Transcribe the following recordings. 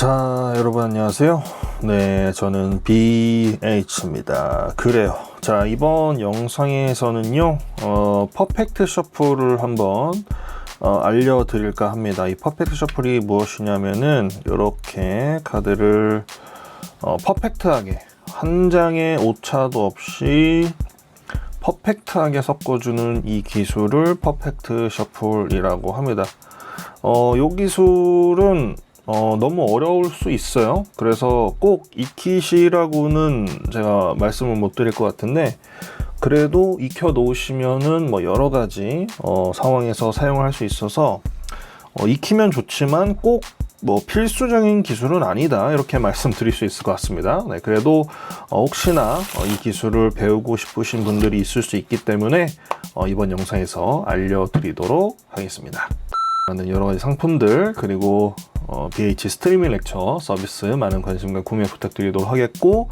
자, 여러분 안녕하세요. 네, 저는 BH입니다. 그래요. 자, 이번 영상에서는요, 퍼펙트 셔플을 한번 알려드릴까 합니다. 이 퍼펙트 셔플이 무엇이냐면은 이렇게 카드를 퍼펙트하게 한 장의 오차도 없이 퍼펙트하게 섞어주는 이 기술을 퍼펙트 셔플이라고 합니다. 이 기술은 너무 어려울 수 있어요. 그래서 꼭 익히시라고는 제가 말씀을 못 드릴 것 같은데, 그래도 익혀 놓으시면은 뭐 여러 가지 상황에서 사용할 수 있어서 익히면 좋지만 꼭 뭐 필수적인 기술은 아니다, 이렇게 말씀드릴 수 있을 것 같습니다. 네, 그래도 혹시나 이 기술을 배우고 싶으신 분들이 있을 수 있기 때문에 이번 영상에서 알려드리도록 하겠습니다. 여러 가지 상품들, 그리고 BH 스트리밍 렉처 서비스 많은 관심과 구매 부탁드리도록 하겠고,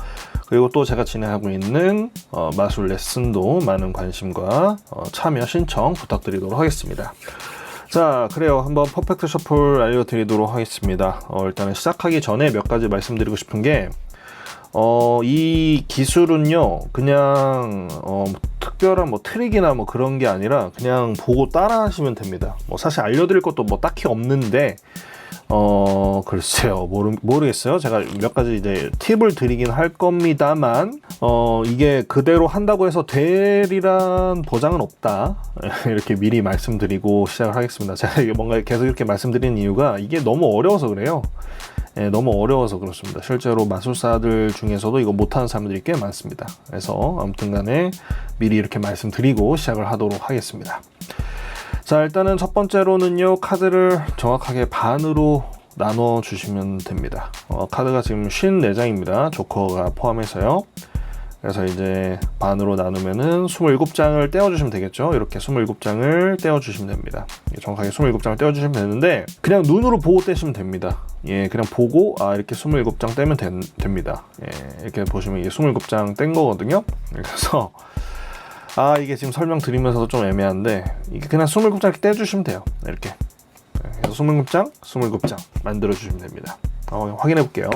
그리고 또 제가 진행하고 있는 마술 레슨도 많은 관심과 참여 신청 부탁드리도록 하겠습니다. 자, 그래요. 한번 퍼펙트 셔플 알려드리도록 하겠습니다. 일단은 시작하기 전에 몇 가지 말씀드리고 싶은 게, 이 기술은요, 그냥 특별한 뭐 트릭이나 뭐 그런 게 아니라 그냥 보고 따라 하시면 됩니다. 뭐 사실 알려드릴 것도 뭐 딱히 없는데, 글쎄요, 모르겠어요. 제가 몇 가지 이제 팁을 드리긴 할 겁니다만, 이게 그대로 한다고 해서 되리란 보장은 없다, 이렇게 미리 말씀드리고 시작을 하겠습니다. 제가 이게 뭔가 계속 이렇게 말씀드리는 이유가 이게 너무 어려워서 그래요. 네, 너무 어려워서 그렇습니다. 실제로 마술사들 중에서도 이거 못하는 사람들이 꽤 많습니다. 그래서 아무튼 간에 미리 이렇게 말씀드리고 시작을 하도록 하겠습니다. 자, 일단은 첫 번째로는요, 카드를 정확하게 반으로 나눠 주시면 됩니다. 카드가 지금 54장입니다. 조커가 포함해서요. 그래서 이제 반으로 나누면은 27장을 떼어주시면 되겠죠. 이렇게 27장을 떼어주시면 됩니다. 정확하게 27장을 떼어주시면 되는데, 그냥 눈으로 보고 떼시면 됩니다. 예, 그냥 보고, 이렇게 27장 떼면 됩니다. 예, 이렇게 보시면 이게 27장 뗀 거거든요. 그래서, 이게 지금 설명드리면서도 좀 애매한데, 이게 그냥 27장 이렇게 떼주시면 돼요. 이렇게. 그래서 27장 만들어주시면 됩니다. 확인해 볼게요.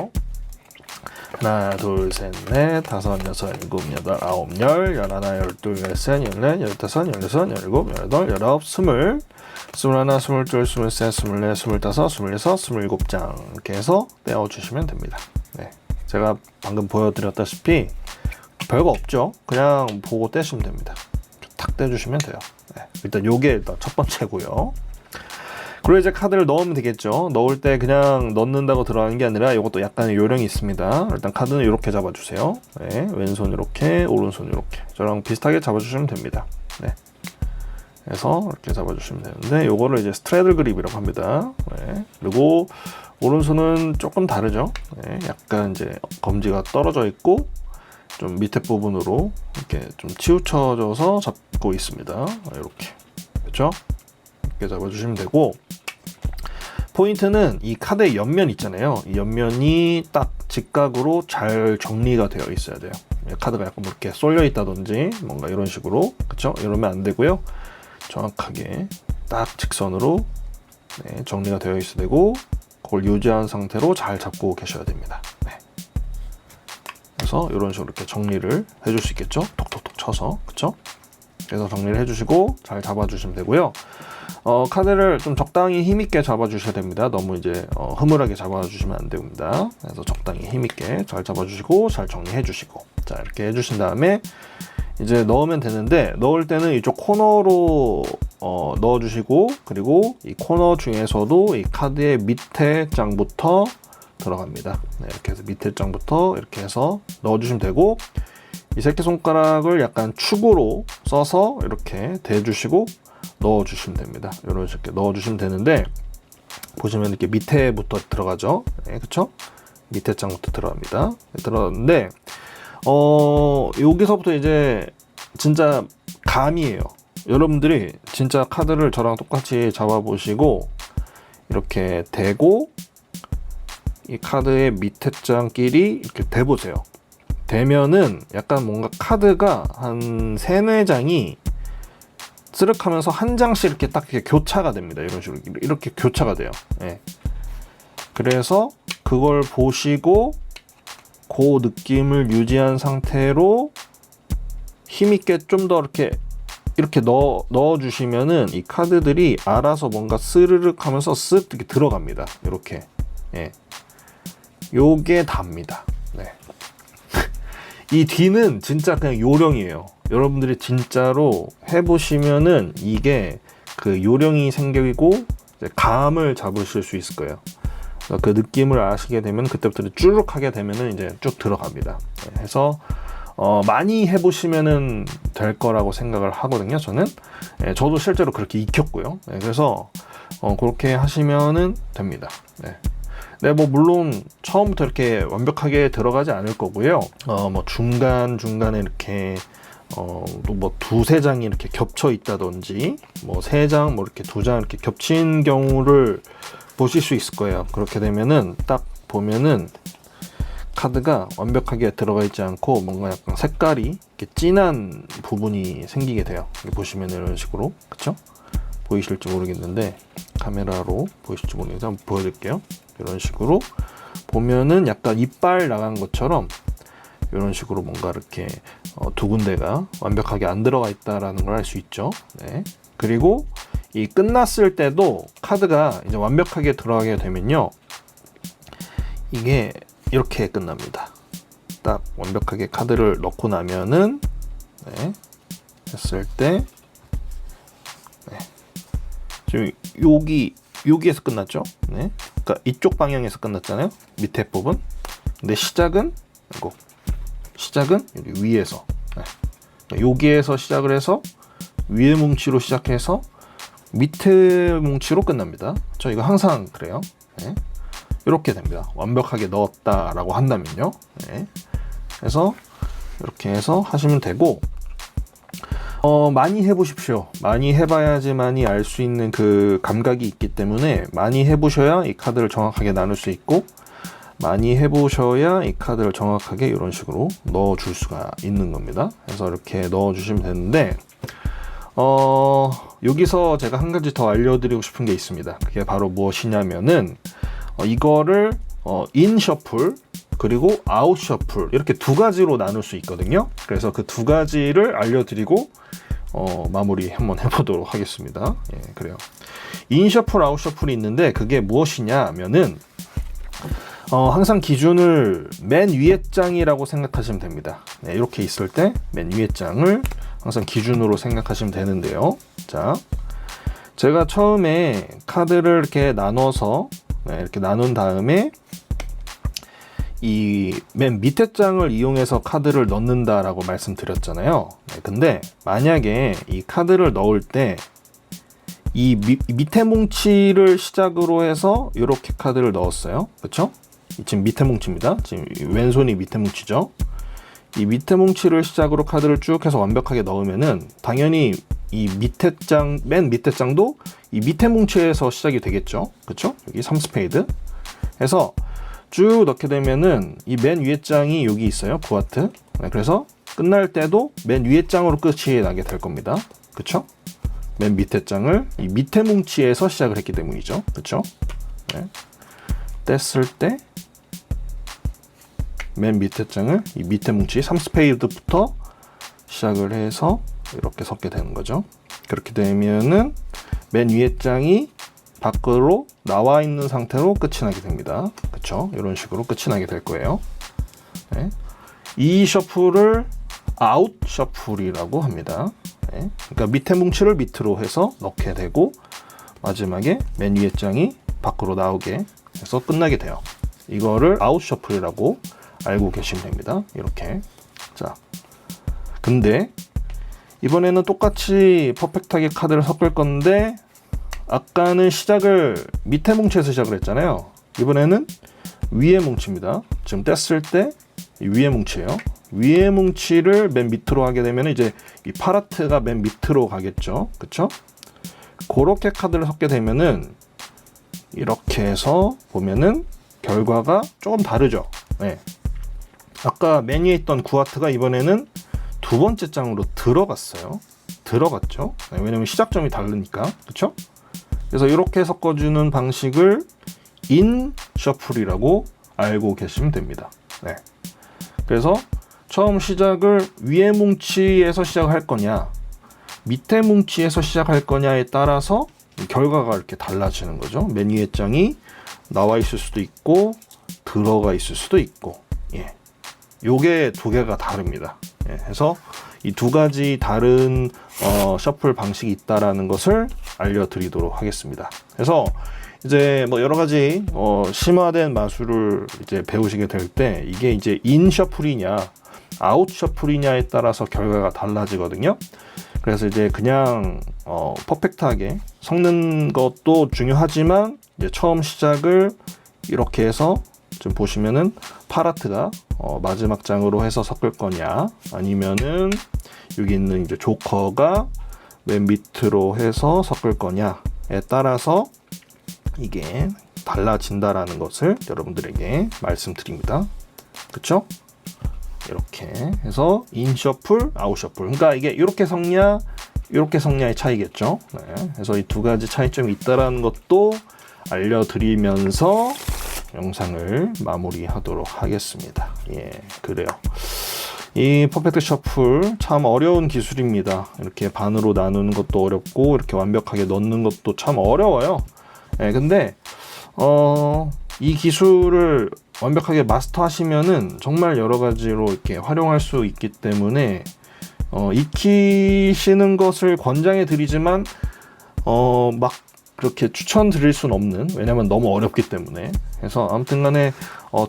하나, 둘, 셋, 넷, 다섯, 여섯, 일곱, 여덟, 아홉, 열, 열하나, 열둘, 열셋, 열넷, 열다섯, 열여섯, 열일곱, 열여덟, 열아홉, 스물, 스물하나, 스물둘, 스물셋, 스물넷, 스물다섯, 스물여섯, 27장 이렇게 해서 떼어주시면 됩니다. 네, 제가 방금 보여드렸다시피 별거 없죠. 그냥 보고 떼시면 됩니다. 탁 떼주시면 돼요. 네, 일단 요게 일단 첫 번째고요. 그리고 이제 카드를 넣으면 되겠죠. 넣을 때 그냥 넣는다고 들어가는 게 아니라 이것도 약간의 요령이 있습니다. 일단 카드는 이렇게 잡아주세요. 네, 왼손 이렇게, 오른손 이렇게, 저랑 비슷하게 잡아주시면 됩니다. 네, 그래서 이렇게 잡아주시면 되는데, 요거를 이제 스트래들 그립이라고 합니다. 네, 그리고 오른손은 조금 다르죠. 네, 약간 이제 검지가 떨어져 있고 좀 밑에 부분으로 이렇게 좀 치우쳐져서 잡고 있습니다. 이렇게, 그렇죠? 이렇게 잡아주시면 되고, 포인트는 이 카드의 옆면 있잖아요. 이 옆면이 딱 직각으로 잘 정리가 되어 있어야 돼요. 카드가 약간 뭐 이렇게 쏠려 있다든지 뭔가 이런 식으로, 그쵸? 이러면 안 되고요. 정확하게 딱 직선으로 정리가 되어 있어야 되고, 그걸 유지한 상태로 잘 잡고 계셔야 됩니다. 네. 그래서 이런 식으로 이렇게 정리를 해줄 수 있겠죠? 톡톡톡 쳐서, 그쵸? 그래서 정리를 해주시고 잘 잡아주시면 되고요. 카드를 좀 적당히 힘있게 잡아주셔야 됩니다. 너무 이제 흐물하게 잡아주시면 안 됩니다. 그래서 적당히 힘있게 잘 잡아주시고 잘 정리해주시고, 자, 이렇게 해주신 다음에 이제 넣으면 되는데, 넣을 때는 이쪽 코너로 넣어주시고, 그리고 이 코너 중에서도 이 카드의 밑에 장부터 들어갑니다. 네, 이렇게 해서 밑에 장부터 이렇게 해서 넣어주시면 되고, 이 새끼손가락을 약간 축으로 써서 이렇게 대주시고 넣어주시면 됩니다. 이런 식으로 넣어주시면 되는데, 보시면 이렇게 밑에부터 들어가죠. 네, 그쵸? 밑에 장부터 들어갑니다. 들어갔는데, 여기서부터 이제 진짜 감이에요. 여러분들이 진짜 카드를 저랑 똑같이 잡아보시고, 이렇게 대고, 이 카드의 밑에 장끼리 이렇게 대보세요. 되면은 약간 뭔가 카드가 한 3-4장이 쓰륵하면서 한 장씩 이렇게 딱 이렇게 교차가 됩니다. 이런 식으로 이렇게 교차가 돼요. 예. 그래서 그걸 보시고 그 느낌을 유지한 상태로 힘있게 좀 더 이렇게 넣어 주시면은 이 카드들이 알아서 뭔가 스르륵 하면서 쓱 이렇게 들어갑니다. 이렇게. 예. 요게 답니다. 네. 이 뒤는 진짜 그냥 요령이에요. 여러분들이 진짜로 해보시면은 이게 그 요령이 생기고 이제 감을 잡으실 수 있을 거예요. 그 느낌을 아시게 되면 그때부터 쭈룩 하게 되면은 이제 쭉 들어갑니다. 네. 해서 많이 해보시면은 될 거라고 생각을 하거든요. 저는. 네, 저도 실제로 그렇게 익혔고요. 네, 그래서 그렇게 하시면은 됩니다. 네. 네, 뭐 물론 처음부터 이렇게 완벽하게 들어가지 않을 거고요. 뭐 중간에 이렇게 또 뭐 두세 장이 이렇게 겹쳐 있다든지 뭐 세 장, 뭐 이렇게 두 장 이렇게 겹친 경우를 보실 수 있을 거예요. 그렇게 되면은 딱 보면은 카드가 완벽하게 들어가 있지 않고 뭔가 약간 색깔이 이렇게 진한 부분이 생기게 돼요. 보시면 이런 식으로, 그쵸? 보이실지 모르겠는데 카메라로 보이실지 모르겠는데 한번 보여드릴게요. 이런 식으로 보면은 약간 이빨 나간 것처럼 이런 식으로 뭔가 이렇게 두 군데가 완벽하게 안 들어가 있다라는 걸 알 수 있죠. 네. 그리고 이 끝났을 때도 카드가 이제 완벽하게 들어가게 되면요, 이게 이렇게 끝납니다. 딱 완벽하게 카드를 넣고 나면은, 네, 했을 때, 네, 지금 여기에서 끝났죠. 네, 그러니까 이쪽 방향에서 끝났잖아요. 밑에 부분. 근데 시작은 여기 위에서, 네, 여기에서 시작을 해서 위에 뭉치로 시작해서 밑에 뭉치로 끝납니다. 저 이거 항상 그래요. 네. 이렇게 됩니다. 완벽하게 넣었다라고 한다면요. 네. 그래서 이렇게 해서 하시면 되고, 많이 해보십시오. 많이 해봐야지만이 알 수 있는 그 감각이 있기 때문에 많이 해보셔야 이 카드를 정확하게 나눌 수 있고, 많이 해보셔야 이 카드를 정확하게 이런 식으로 넣어줄 수가 있는 겁니다. 그래서 이렇게 넣어주시면 되는데, 여기서 제가 한 가지 더 알려드리고 싶은 게 있습니다. 그게 바로 무엇이냐면은, 이거를 인 셔플 그리고 아웃 셔플 이렇게 두 가지로 나눌 수 있거든요. 그래서 그 두 가지를 알려드리고 마무리 한번 해보도록 하겠습니다. 예, 그래요. 인 셔플, 아웃 셔플이 있는데 그게 무엇이냐 하면은 항상 기준을 맨 위에 장이라고 생각하시면 됩니다. 네, 이렇게 있을 때 맨 위에 장을 항상 기준으로 생각하시면 되는데요. 자, 제가 처음에 카드를 이렇게 나눠서, 네, 이렇게 나눈 다음에 이 맨 밑에 장을 이용해서 카드를 넣는다라고 말씀드렸잖아요. 네, 근데 만약에 이 카드를 넣을 때 이 밑에 뭉치를 시작으로 해서 이렇게 카드를 넣었어요. 그렇죠? 지금 밑에 뭉치입니다. 지금 왼손이 밑에 뭉치죠. 이 밑에 뭉치를 시작으로 카드를 쭉 해서 완벽하게 넣으면은 당연히 이 밑에 장, 맨 밑에 장도 이 밑에 뭉치에서 시작이 되겠죠. 그쵸? 여기 3스페이드. 해서 쭉 넣게 되면은 이 맨 위에 장이 여기 있어요. 구하트. 네, 그래서 끝날 때도 맨 위에 장으로 끝이 나게 될 겁니다. 그쵸? 맨 밑에 장을 이 밑에 뭉치에서 시작을 했기 때문이죠. 그쵸? 네. 뗐을 때 맨 밑에 장을 이 밑에 뭉치 3스페이드부터 시작을 해서 이렇게 섞게 되는 거죠. 그렇게 되면은 맨 위에 장이 밖으로 나와 있는 상태로 끝이 나게 됩니다. 그쵸? 이런 식으로 끝이 나게 될 거예요. 네. 이 셔플을 아웃 셔플이라고 합니다. 네. 그러니까 밑에 뭉치를 밑으로 해서 넣게 되고 마지막에 맨 위에 장이 밖으로 나오게 해서 끝나게 돼요. 이거를 아웃 셔플이라고 알고 계시면 됩니다. 이렇게. 자, 근데 이번에는 똑같이 퍼펙트하게 카드를 섞을 건데 아까는 시작을 밑에 뭉치에서 시작을 했잖아요. 이번에는 위에 뭉치입니다. 지금 뗐을 때 위에 뭉치예요. 위에 뭉치를 맨 밑으로 하게 되면 이제 이 파라트가 맨 밑으로 가겠죠. 그쵸? 그렇게 카드를 섞게 되면은 이렇게 해서 보면은 결과가 조금 다르죠. 네. 아까 맨 위에 있던 구하트가 이번에는 두 번째 장으로 들어갔어요. 들어갔죠. 네, 왜냐면 시작점이 다르니까. 그쵸? 그래서 이렇게 섞어주는 방식을 인 셔플이라고 알고 계시면 됩니다. 네. 그래서 처음 시작을 위에 뭉치에서 시작할 거냐, 밑에 뭉치에서 시작할 거냐에 따라서 결과가 이렇게 달라지는 거죠. 맨 위에 장이 나와 있을 수도 있고 들어가 있을 수도 있고, 예. 요게 두 개가 다릅니다. 예. 그래서 이 두 가지 다른 셔플 방식이 있다라는 것을 알려드리도록 하겠습니다. 그래서 이제 뭐 여러 가지 심화된 마술을 이제 배우시게 될 때 이게 이제 인 셔플이냐 아웃 셔플이냐에 따라서 결과가 달라지거든요. 그래서 이제 그냥 퍼펙트하게 섞는 것도 중요하지만 이제 처음 시작을 이렇게 해서 지금 보시면은 파라트가 마지막 장으로 해서 섞을 거냐, 아니면은 여기 있는 이제 조커가 맨 밑으로 해서 섞을 거냐에 따라서 이게 달라진다라는 것을 여러분들에게 말씀드립니다. 그쵸? 이렇게 해서 인 셔플, 아웃 셔플. 그러니까 이게 이렇게 섞냐, 이렇게 섞냐의 차이겠죠. 네. 그래서 이 두 가지 차이점이 있다라는 것도 알려드리면서 영상을 마무리하도록 하겠습니다. 예, 그래요. 이 퍼펙트 셔플 참 어려운 기술입니다. 이렇게 반으로 나누는 것도 어렵고 이렇게 완벽하게 넣는 것도 참 어려워요. 예, 근데 이 기술을 완벽하게 마스터하시면은 정말 여러 가지로 이렇게 활용할 수 있기 때문에 익히시는 것을 권장해 드리지만 막 그렇게 추천드릴 수는 없는, 왜냐면 너무 어렵기 때문에. 그래서 아무튼 간에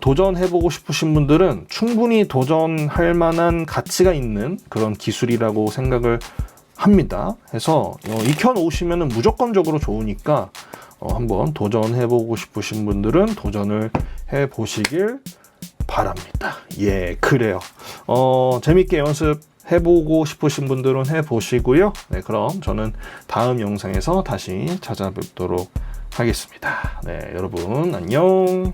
도전해보고 싶으신 분들은 충분히 도전할 만한 가치가 있는 그런 기술이라고 생각을 합니다. 그래서 익혀놓으시면 무조건적으로 좋으니까 한번 도전해보고 싶으신 분들은 도전을 해보시길 바랍니다. 예, 그래요. 재밌게 연습해보고 싶으신 분들은 해보시고요. 네, 그럼 저는 다음 영상에서 다시 찾아뵙도록 하겠습니다. 네, 여러분 안녕.